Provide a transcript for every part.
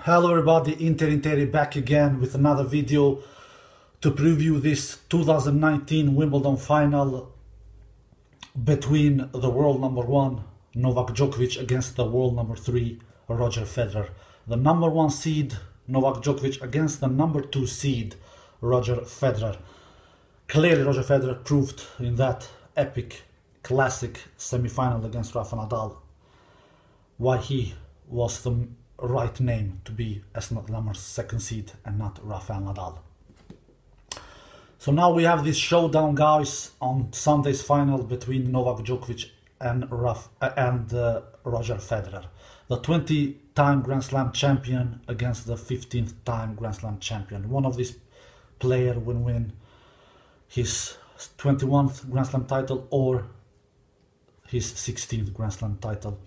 Hello everybody, Interi back again with another video to preview this 2019 Wimbledon final between the world number 1 Novak Djokovic against the world number 3 Roger Federer. The number 1 seed Novak Djokovic against the number 2 seed Roger Federer. Clearly Roger Federer proved in that epic classic semi-final against Rafa Nadal why he was the right name to be as the number 2nd seed and not Rafael Nadal. So now we have this showdown, guys, on Sunday's final between Novak Djokovic and Roger Federer, the 20-time Grand Slam champion against the 15th-time Grand Slam champion. One of these players will win his 21st Grand Slam title or his 16th Grand Slam title.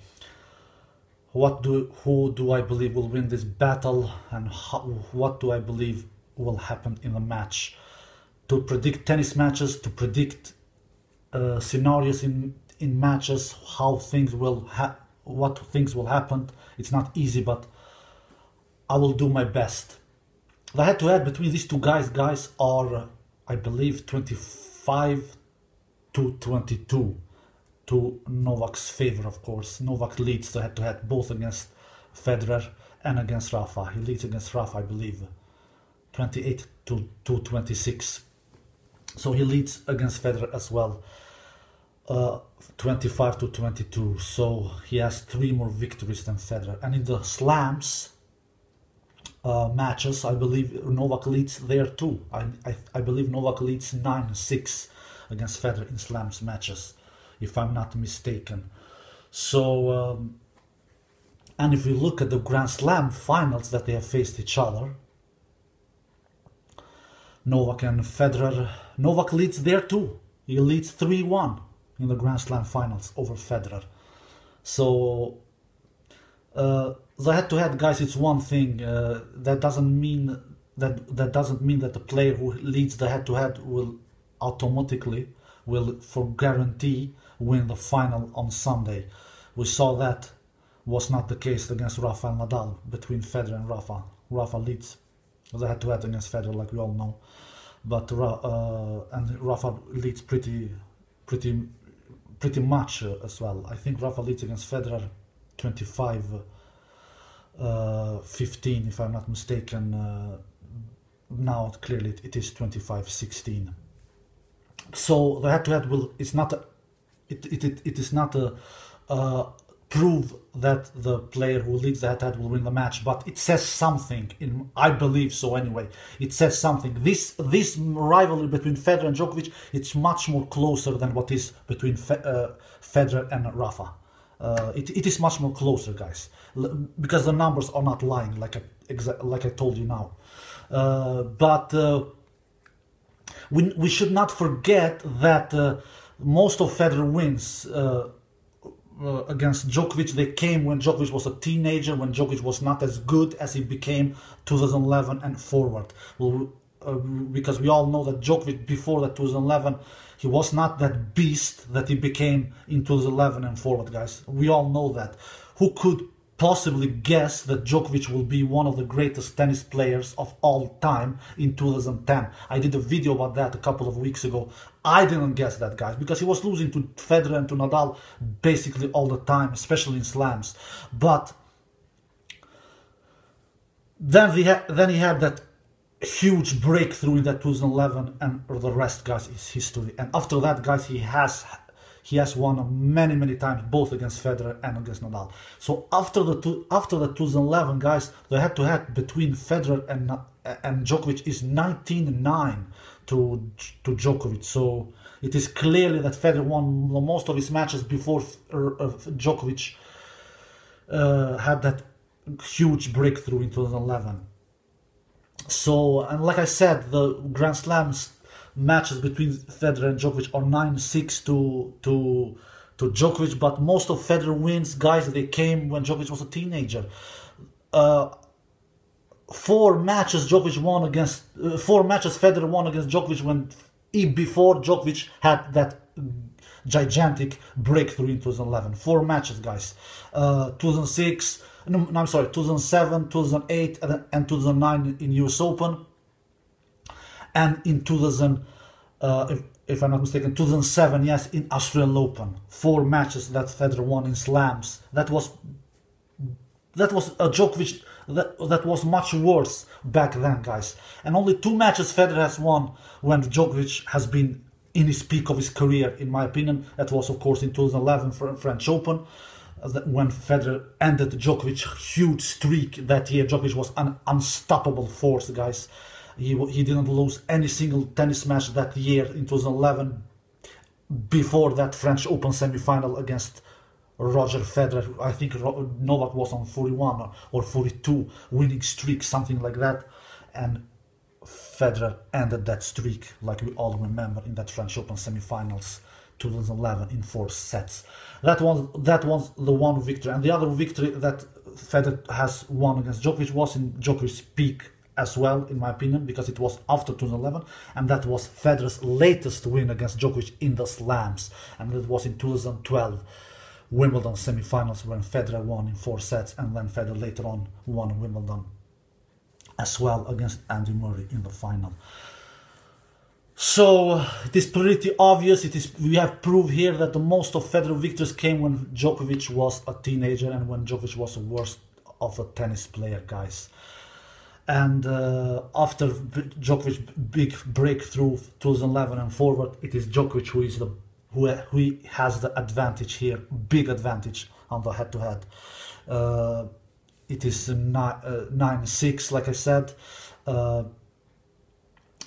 Who do I believe will win this battle, and what do I believe will happen in the match? To predict tennis matches, to predict scenarios in matches, what things will happen, it's not easy, but I will do my best. The head-to-head between these two guys are, I believe, 25 to 22. To Novak's favor, of course. Novak leads the head-to-head both against Federer and against Rafa. He leads against Rafa, I believe, 28 to 26. So he leads against Federer as well, 25 to 22. So he has 3 more victories than Federer. And in the slams matches, I believe Novak leads there too. I believe Novak leads 9-6 against Federer in slams matches, if I'm not mistaken. So, and if we look at the Grand Slam finals that they have faced each other, Novak and Federer, Novak leads there too. He leads 3-1 in the Grand Slam finals over Federer. So, the head-to-head, guys, it's one thing. That doesn't mean that the player who leads the head-to-head will automatically, for guarantee, win the final on Sunday. We saw that was not the case against Rafael Nadal, between Federer and Rafa. Rafa leads the head-to-head against Federer, like we all know, but and Rafa leads pretty much as well. I think Rafa leads against Federer 25-15, if I'm not mistaken. Now clearly it is 25-16. So the head-to-head is not prove that the player who leads the head-to-head will win the match, but it says something. I believe so anyway. It says something. This rivalry between Federer and Djokovic, it's much more closer than what is between Federer and Rafa. It is much more closer, guys, because the numbers are not lying, like I told you now. But we should not forget that most of Federer wins against Djokovic, they came when Djokovic was a teenager, when Djokovic was not as good as he became 2011 and forward. Because we all know that Djokovic before that 2011, he was not that beast that he became in 2011 and forward, guys. We all know that. Who could possibly guess that Djokovic will be one of the greatest tennis players of all time in 2010. I did a video about that a couple of weeks ago. I didn't guess that, guys, because he was losing to Federer and to Nadal basically all the time, especially in slams. But then he had that huge breakthrough in that 2011, and the rest, guys, is history. And after that, guys, he has won many times, both against Federer and against Nadal. So after the 2011, guys, the head-to-head between Federer and Djokovic is 19-9 to Djokovic. So it is clearly that Federer won most of his matches before Djokovic had that huge breakthrough in 2011. So, and like I said, the Grand Slams matches between Federer and Djokovic are 9-6 to Djokovic, but most of Federer wins, guys, they came when Djokovic was a teenager. 4 matches Federer won against Djokovic before Djokovic had that gigantic breakthrough in 2011. 4 matches, guys. 2006, no, I'm sorry, 2007, 2008, and 2009 in US Open, and in 2000, if I'm not mistaken, 2007, yes, in Australian Open. 4 matches that Federer won in slams. That was a Djokovic that was much worse back then, guys. And only 2 matches Federer has won when Djokovic has been in his peak of his career, in my opinion. That was, of course, in 2011 French Open, when Federer ended Djokovic's huge streak that year. Djokovic was an unstoppable force, guys. He didn't lose any single tennis match that year in 2011 before that French Open semi-final against Roger Federer. I think Novak was on 41 or 42 winning streak, something like that, and Federer ended that streak, like we all remember, in that French Open semi-finals 2011 in 4 sets. That was the one victory, and the other victory that Federer has won against Djokovic was in Djokovic's peak as well, in my opinion, because it was after 2011, and that was Federer's latest win against Djokovic in the slams, and it was in 2012 Wimbledon semi-finals when Federer won in 4 sets, and then Federer later on won Wimbledon as well against Andy Murray in the final. So it is pretty obvious. We have proved here that the most of Federer victories came when Djokovic was a teenager and when Djokovic was the worst of a tennis player, guys. And after Djokovic's big breakthrough 2011 and forward, it is Djokovic who has the advantage here, big advantage on the head-to-head. It is 9-6, like I said,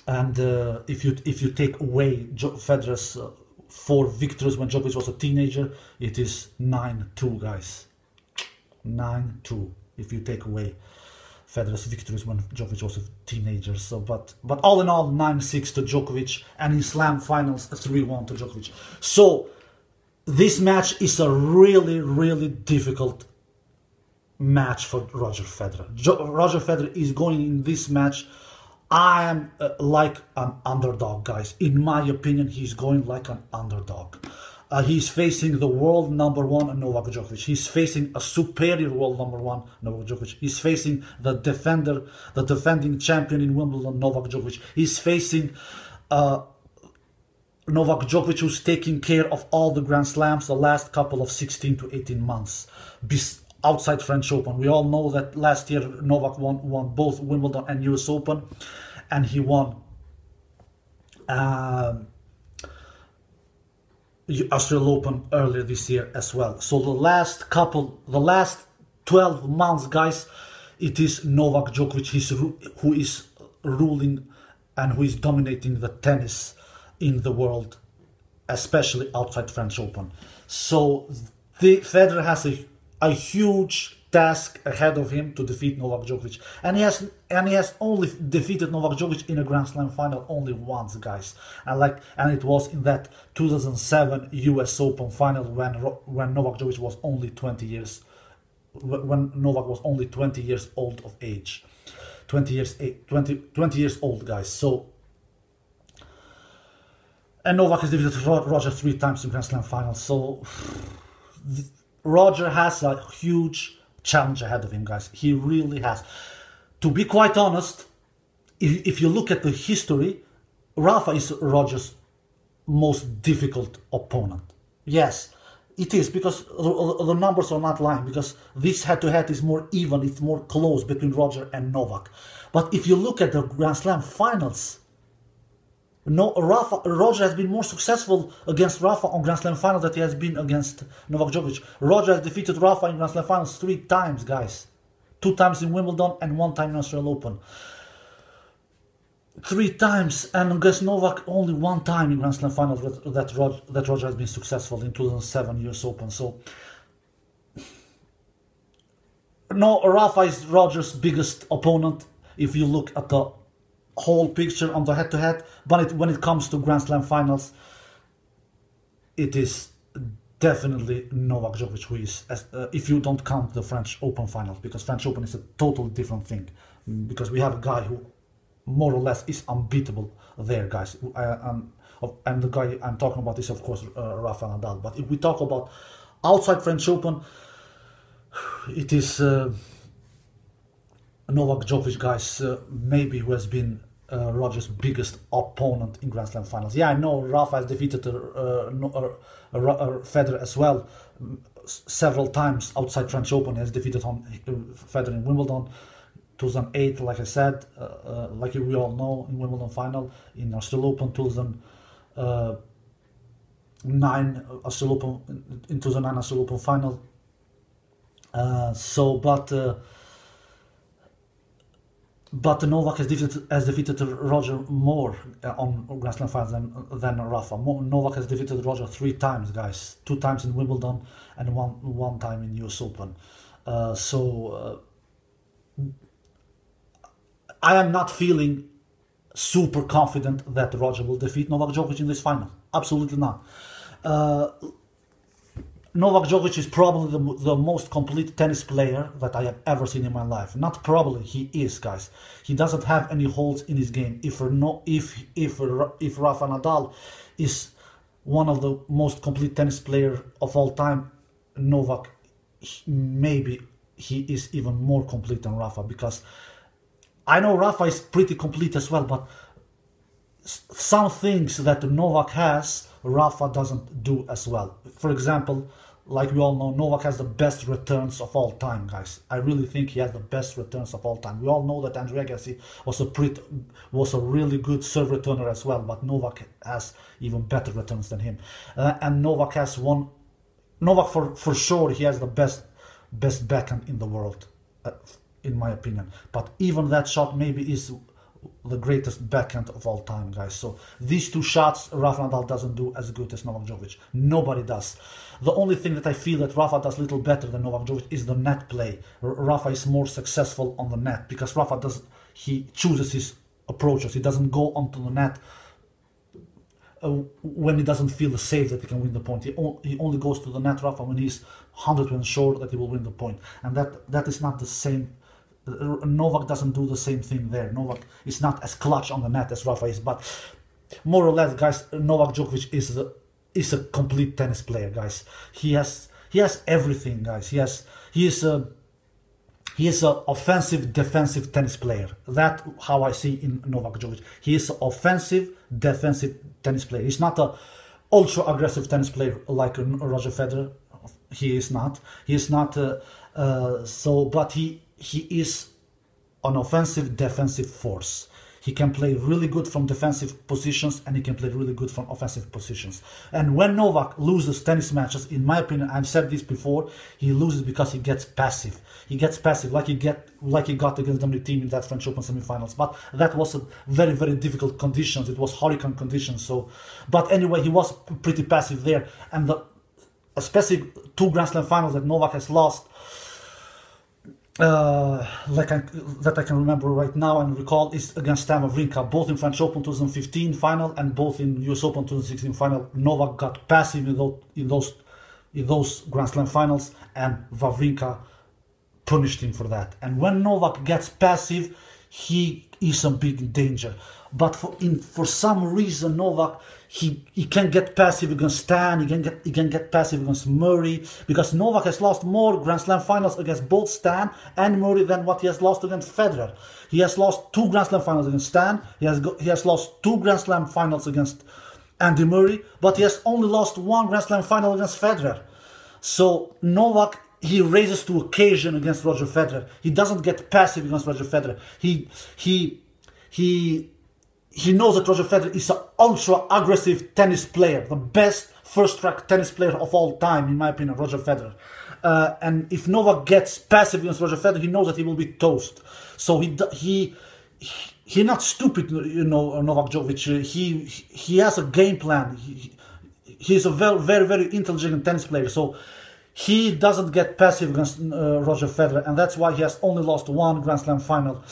and if you take away Federer's 4 victories when Djokovic was a teenager, it is 9-2, guys. 9-2 if you take away Federer's victories when Djokovic was a teenager. So, but all in all, 9-6 to Djokovic, and in Slam finals, 3-1 to Djokovic. So this match is a really, really difficult match for Roger Federer. Roger Federer is going in this match, I am like an underdog, guys. In my opinion, he's going like an underdog. He's facing the world #1 Novak Djokovic. He's facing a superior world #1 Novak Djokovic. He's facing the defending champion in Wimbledon, Novak Djokovic. He's facing Novak Djokovic, who's taking care of all the Grand Slams the last couple of 16 to 18 months. Outside French Open. We all know that last year Novak won both Wimbledon and US Open, and he won Australian Open earlier this year as well. So the last 12 months, guys, it is Novak Djokovic who is ruling and who is dominating the tennis in the world, especially outside French Open. So Federer has a huge task ahead of him to defeat Novak Djokovic, and he has only defeated Novak Djokovic in a Grand Slam final only once, guys, and it was in that 2007 US Open final when Novak Djokovic was only 20 years old of age, 20 years old, guys. So, and Novak has defeated Roger 3 times in Grand Slam finals. So Roger has a huge challenge ahead of him, guys. He really has. To be quite honest, if you look at the history, Rafa is Roger's most difficult opponent. Yes, it is, because the numbers are not lying, because this head-to-head is more even, it's more close between Roger and Novak. But if you look at the Grand Slam finals, Roger has been more successful against Rafa on Grand Slam finals than he has been against Novak Djokovic. Roger has defeated Rafa in Grand Slam finals 3 times, guys. 2 times in Wimbledon and 1 time in Australian Open. 3 times, and against Novak only 1 time in Grand Slam finals that Roger has been successful in 2007 US Open. So no, Rafa is Roger's biggest opponent if you look at the whole picture on the head-to-head, but when it comes to Grand Slam finals, it is definitely Novak Djokovic who is, if you don't count the French Open finals, because French Open is a totally different thing, because we have a guy who more or less is unbeatable there, guys, and the guy I'm talking about is, of course, Rafa Nadal. But if we talk about outside French Open, it is Novak Djokovic, guys, maybe who has been Roger's biggest opponent in Grand Slam finals. Yeah, I know Rafa has defeated Federer as well several times outside French Open. He has defeated Federer in Wimbledon 2008, like I said, like we all know, in Wimbledon final, in Australian Open 2009, Australian Open in 2009 Australian Open final. But Novak has defeated Roger more on Grand Slam finals than Rafa. Novak has defeated Roger 3 times, guys. 2 times in Wimbledon and one time in US Open. I am not feeling super confident that Roger will defeat Novak Djokovic in this final. Absolutely not. Novak Djokovic is probably the most complete tennis player that I have ever seen in my life. Not probably, he is, guys. He doesn't have any holes in his game. If Rafa Nadal is one of the most complete tennis players of all time, Novak, maybe he is even more complete than Rafa, because I know Rafa is pretty complete as well, but some things that Novak has, Rafa doesn't do as well. For example, like we all know, Novak has the best returns of all time, guys. I really think he has the best returns of all time. We all know that Andre Agassi was a really good serve returner as well, but Novak has even better returns than him. And Novak has for sure, he has the best backhand in the world, in my opinion. But even that shot maybe is the greatest backhand of all time, guys. So these 2 shots Rafa Nadal doesn't do as good as Novak Djokovic. Nobody does. The only thing that I feel that Rafa does a little better than Novak Djokovic is the net play. Rafa is more successful on the net, because Rafa he chooses his approaches. He doesn't go onto the net when he doesn't feel safe that he can win the point. He only goes to the net, Rafa, when he's 100% sure that he will win the point. And that is not the same. Novak doesn't do the same thing there. Novak is not as clutch on the net as Rafa is, but more or less, guys, Novak Djokovic is a complete tennis player, guys. He has everything, guys. He is a offensive, defensive tennis player. That's how I see in Novak Djokovic. He is an offensive, defensive tennis player. He's not a ultra aggressive tennis player like Roger Federer. He is not. He is not. But he is an offensive, defensive force. He can play really good from defensive positions, and he can play really good from offensive positions. And when Novak loses tennis matches, in my opinion, I've said this before, he loses because he gets passive. He gets passive, like he got against Dominic Thiem in that French Open semifinals. But that was a very, very difficult conditions. It was hurricane conditions. But anyway, he was pretty passive there. And especially 2 Grand Slam finals that Novak has lost, that I can remember right now and recall, is against Stan Wawrinka, both in French Open 2015 final and both in US Open 2016 final. Novak got passive in those Grand Slam finals, and Wawrinka punished him for that. And when Novak gets passive, he is a big danger. But for some reason, Novak, he can get passive against Stan, he can get passive against Murray, because Novak has lost more Grand Slam finals against both Stan and Murray than what he has lost against Federer. He has lost 2 Grand Slam finals against Stan, he has lost 2 Grand Slam finals against Andy Murray, but he has only lost 1 Grand Slam final against Federer. So Novak, he raises to occasion against Roger Federer. He doesn't get passive against Roger Federer. He knows that Roger Federer is an ultra-aggressive tennis player, the best first-track tennis player of all time, in my opinion, Roger Federer. And if Novak gets passive against Roger Federer, he knows that he will be toast. So he's not stupid, you know, Novak Djokovic. He has a game plan. He's a very, very, very intelligent tennis player. So he doesn't get passive against Roger Federer, and that's why he has only lost 1 Grand Slam final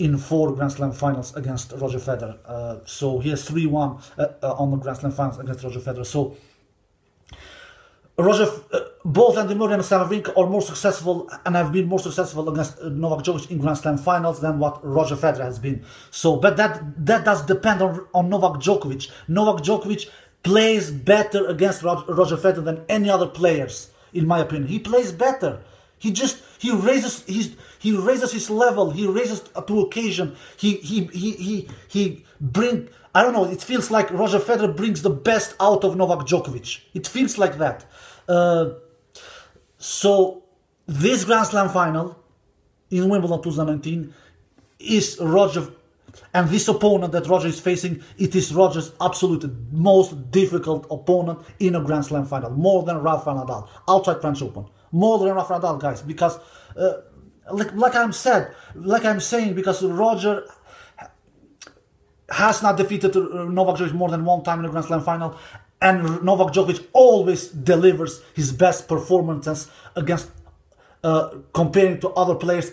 in 4 Grand Slam finals against Roger Federer. So he has 3-1 on the Grand Slam finals against Roger Federer. So both Andy Murray and Stan Wawrinka are more successful and have been more successful against Novak Djokovic in Grand Slam finals than what Roger Federer has been. So, but that does depend on Novak Djokovic. Novak Djokovic plays better against Roger Federer than any other players, in my opinion. He plays better. he raises his level. He raises to occasion. He bring. I don't know. It feels like Roger Federer brings the best out of Novak Djokovic. It feels like that. So this Grand Slam final in Wimbledon 2019 is Roger, and this opponent that Roger is facing, it is Roger's absolute most difficult opponent in a Grand Slam final, more than Rafael Nadal outside French Open, more than Rafael Nadal, guys, because like I'm saying, because Roger has not defeated Novak Djokovic more than one time in a Grand Slam final, and Novak Djokovic always delivers his best performances against, comparing to other players,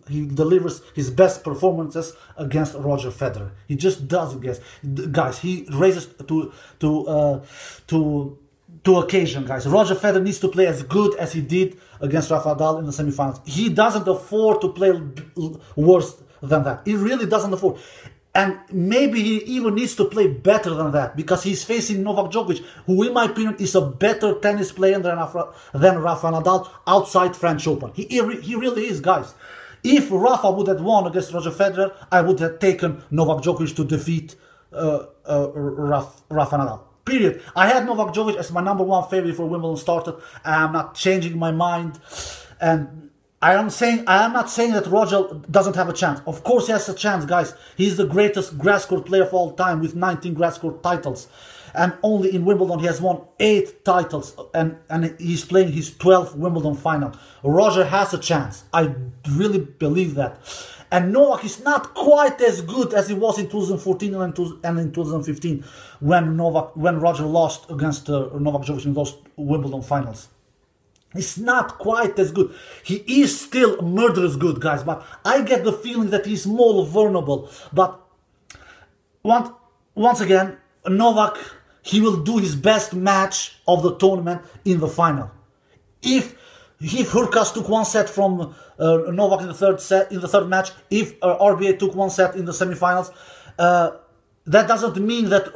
he delivers his best performances against Roger Federer. He just does it, guys. He raises to occasion, guys. Roger Federer needs to play as good as he did against Rafael Nadal in the semifinals. He doesn't afford to play worse than that. He really doesn't afford. And maybe he even needs to play better than that, because he's facing Novak Djokovic, who in my opinion is a better tennis player than Rafael Nadal outside French Open. He really is, guys. If Rafa would have won against Roger Federer, I would have taken Novak Djokovic to defeat Rafa Nadal. Period. I had Novak Djokovic as my #1 favorite before Wimbledon started. I'm not changing my mind, and I am not saying that Roger doesn't have a chance. Of course he has a chance, guys. He's the greatest grass court player of all time with 19 grass court titles. And only in Wimbledon he has won 8 titles, and he's playing his 12th Wimbledon final. Roger has a chance. I really believe that. And Novak is not quite as good as he was in 2014 and in 2015 when Roger lost against Novak Djokovic in those Wimbledon finals. He's not quite as good. He is still murderous good, guys, but I get the feeling that he's more vulnerable. But once again, Novak, he will do his best match of the tournament in the final. If Hurkacz took 1 set from Novak in the third match, if RBA took 1 set in the semifinals, that doesn't mean that,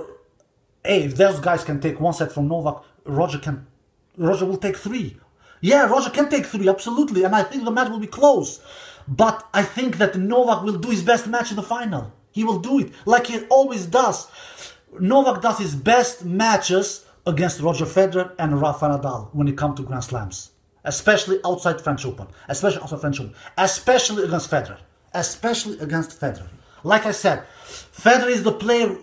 hey, if those guys can take 1 set from Novak, Roger will take 3. Yeah, Roger can take 3, absolutely, and I think the match will be close. But I think that Novak will do his best match in the final. He will do it, like he always does. Novak does his best matches against Roger Federer and Rafael Nadal when it comes to Grand Slams. Especially outside French Open. Especially against Federer. Like I said, Federer is the player.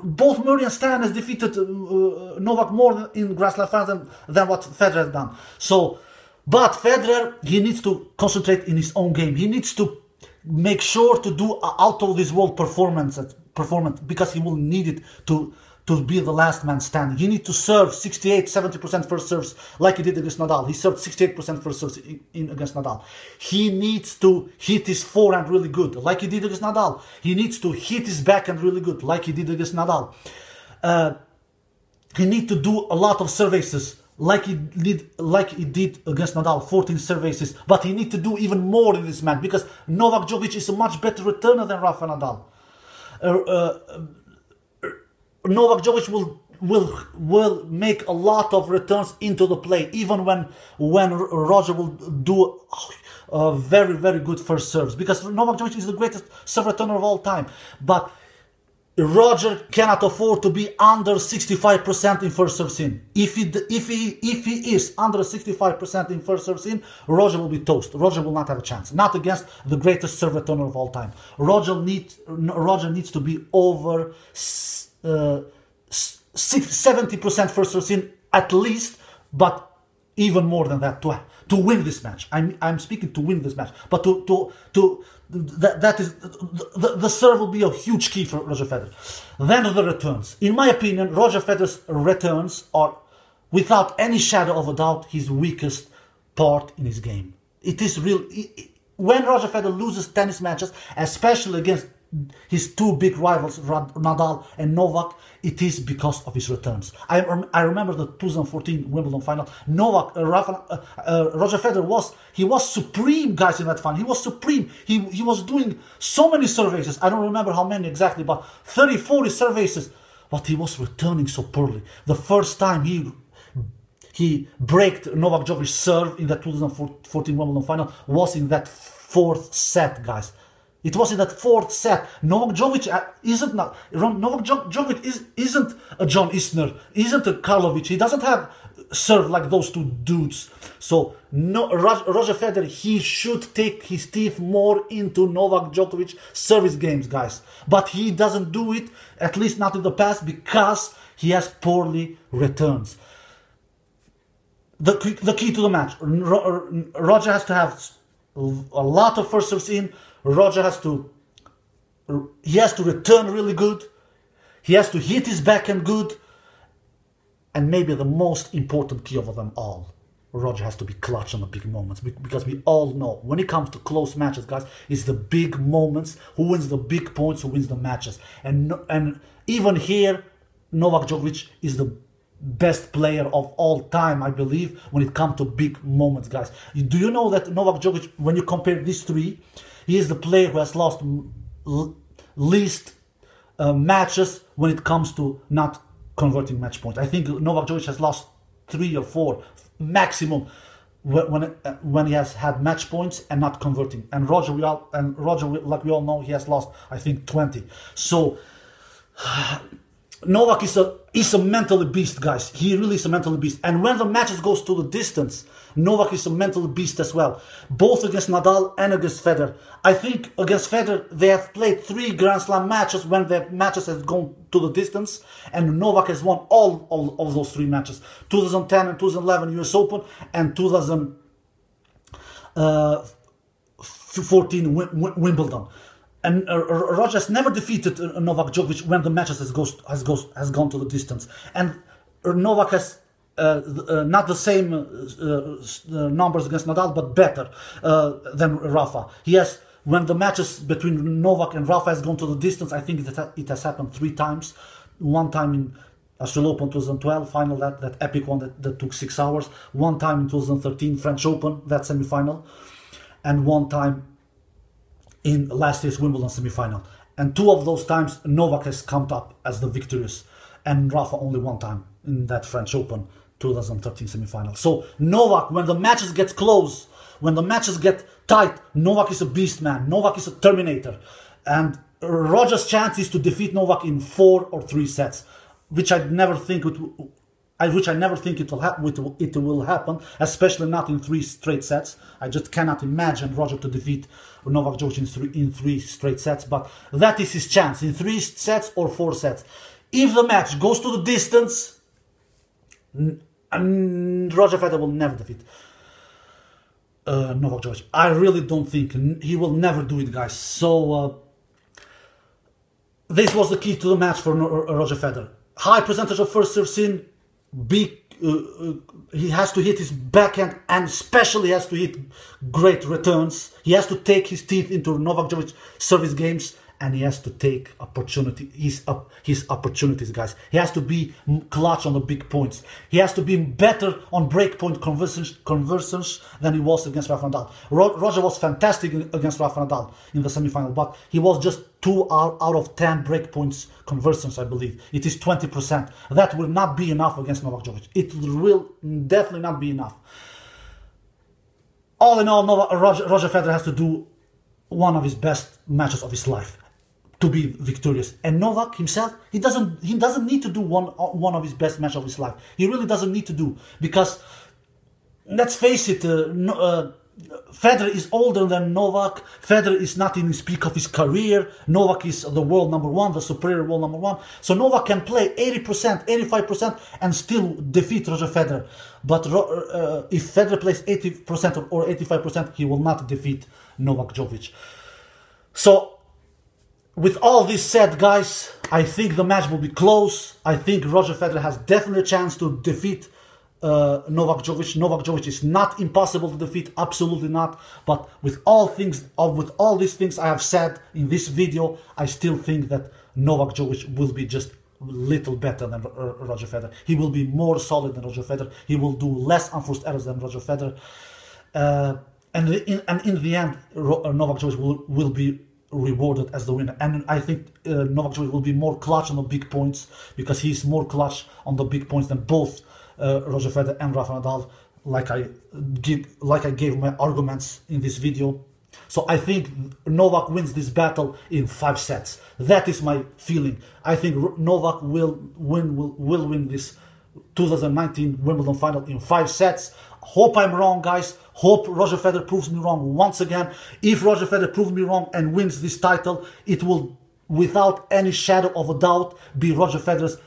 Both Murray and Stan has defeated Novak more in Grand Slam finals than what Federer has done. So, but Federer, he needs to concentrate in his own game. He needs to make sure to do out of this world performance, because he will need it to be the last man standing. He needs to serve 68-70% first serves like he did against Nadal. He served 68% first serves against Nadal. He needs to hit his forehand really good like he did against Nadal. He needs to hit his backhand really good like he did against Nadal. He needs to do a lot of services like he did against Nadal, 14 services. But he needs to do even more in this match, because Novak Djokovic is a much better returner than Rafa Nadal. Novak Djokovic will make a lot of returns into the play, even when Roger will do very, very good first serves, because Novak Djokovic is the greatest serve returner of all time. But Roger cannot afford to be under 65% in first serves in. If he is under 65% in first serves in, Roger will be toast. Roger will not have a chance. Not against the greatest serve returner of all time. Roger needs to be over 70% first serves in at least, but even more than that to win this match. I'm speaking to win this match, but that is the serve will be a huge key for Roger Federer. Then the returns. In my opinion, Roger Federer's returns are, without any shadow of a doubt, his weakest part in his game. It is real. When Roger Federer loses tennis matches, especially against his 2 big rivals, Nadal and Novak, it is because of his returns. I remember the 2014 Wimbledon final. Roger Federer was supreme, guys, in that final. He was supreme. He was doing so many services. I don't remember how many exactly, but 30-40 services. But he was returning so poorly. The first time he he braked Novak Djokovic's serve in the 2014 Wimbledon final was in that fourth set, guys. It was in that fourth set. Novak Djokovic isn't a John Isner, isn't a Karlovic. He doesn't have serve like those two dudes. So Roger Federer, he should take his teeth more into Novak Djokovic service games, guys. But he doesn't do it, at least not in the past, because he has poorly returns. The key to the match, Roger has to have a lot of first serves in. Roger has to return really good. He has to hit his backhand good. And maybe the most important key of them all, Roger has to be clutch on the big moments, because we all know when it comes to close matches, guys, it's the big moments who wins the big points, who wins the matches. And even here, Novak Djokovic is the best player of all time, I believe, when it comes to big moments, guys. Do you know that Novak Djokovic, when you compare these three, he is the player who has lost least matches when it comes to not converting match points. I think Novak Djokovic has lost 3 or 4 maximum when he has had match points and not converting. And Roger, like we all know, he has lost, I think, 20. So Novak is a mental beast, guys. He really is a mental beast. And when the matches goes to the distance, Novak is a mental beast as well. Both against Nadal and against Federer. I think against Federer, they have played 3 Grand Slam matches when their matches have gone to the distance. And Novak has won all of those 3 matches. 2010 and 2011 US Open and 2014 Wimbledon. And Roger has never defeated Novak Djokovic when the matches has gone to the distance. And Novak has not the same numbers against Nadal, but better than Rafa. He has, when the matches between Novak and Rafa has gone to the distance, I think it has happened 3 times. One time in Australian Open 2012 final, that epic one that took 6 hours. One time in 2013 French Open, that semi-final. And one time in last year's Wimbledon semi-final. And 2 of those times Novak has come up as the victorious, and Rafa only 1 time in that French Open 2013 semi-final. So Novak, when the matches get close, when the matches get tight, Novak is a beast, man. Novak is a Terminator. And Roger's chance is to defeat Novak in 4 or 3 sets, which I never think it will happen, especially not in 3 straight sets. I just cannot imagine Roger to defeat Novak Djokovic in 3 straight sets, but that is his chance, in 3 sets or 4 sets. If the match goes to the distance, Roger Federer will never defeat Novak Djokovic. I really don't think he will never do it, guys. So this was the key to the match for Roger Federer. High percentage of first serves in. He has to hit his backhand, and especially has to hit great returns. He has to take his teeth into Novak Djokovic service games, and he has to take his opportunities, guys. He has to be clutch on the big points. He has to be better on breakpoint conversions than he was against Rafa Nadal. Roger was fantastic against Rafa Nadal in the semi-final, but he was just 2 out of 10 breakpoints conversions, I believe. It is 20%. That will not be enough against Novak Djokovic. It will definitely not be enough. All in all, Roger Federer has to do one of his best matches of his life to be victorious. And Novak himself, he doesn't need to do one of his best matches of his life. He really doesn't need to do, because let's face it, Federer is older than Novak. Federer is not in his peak of his career. Novak is the world number 1, the superior world number 1. So Novak can play 80%, 85% and still defeat Roger Federer. But if Federer plays 80% or 85%, he will not defeat Novak Djokovic. So with all this said, guys, I think the match will be close. I think Roger Federer has definitely a chance to defeat Novak Djokovic. Novak Djokovic is not impossible to defeat, absolutely not. But with all these things I have said in this video, I still think that Novak Djokovic will be just a little better than Roger Federer. He will be more solid than Roger Federer. He will do less unforced errors than Roger Federer. And in the end, Novak Djokovic will be rewarded as the winner. And I think Novak Djokovic will be more clutch on the big points, because he's more clutch on the big points than both Roger Federer and Rafa Nadal, like I gave my arguments in this video. So I think Novak wins this battle in 5 sets. That is my feeling. I think Novak will win this 2019 Wimbledon final in 5 sets. Hope I'm wrong, guys. Hope Roger Federer proves me wrong once again. If Roger Federer proves me wrong and wins this title, it will, without any shadow of a doubt, be Roger Federer's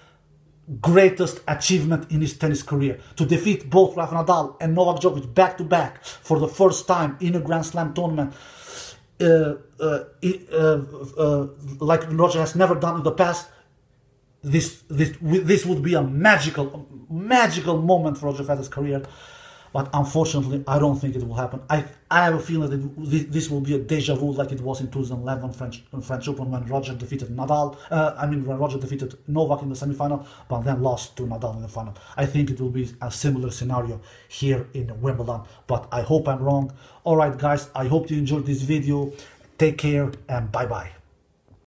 greatest achievement in his tennis career. To defeat both Rafa Nadal and Novak Djokovic back to back for the first time in a Grand Slam tournament, like Roger has never done in the past. This would be a magical moment for Roger Federer's career. But unfortunately, I don't think it will happen. I have a feeling that this will be a deja vu, like it was in 2011 French Open, when Roger defeated Nadal. When Roger defeated Novak in the semi-final, but then lost to Nadal in the final. I think it will be a similar scenario here in Wimbledon, but I hope I'm wrong. Alright guys, I hope you enjoyed this video. Take care and bye-bye.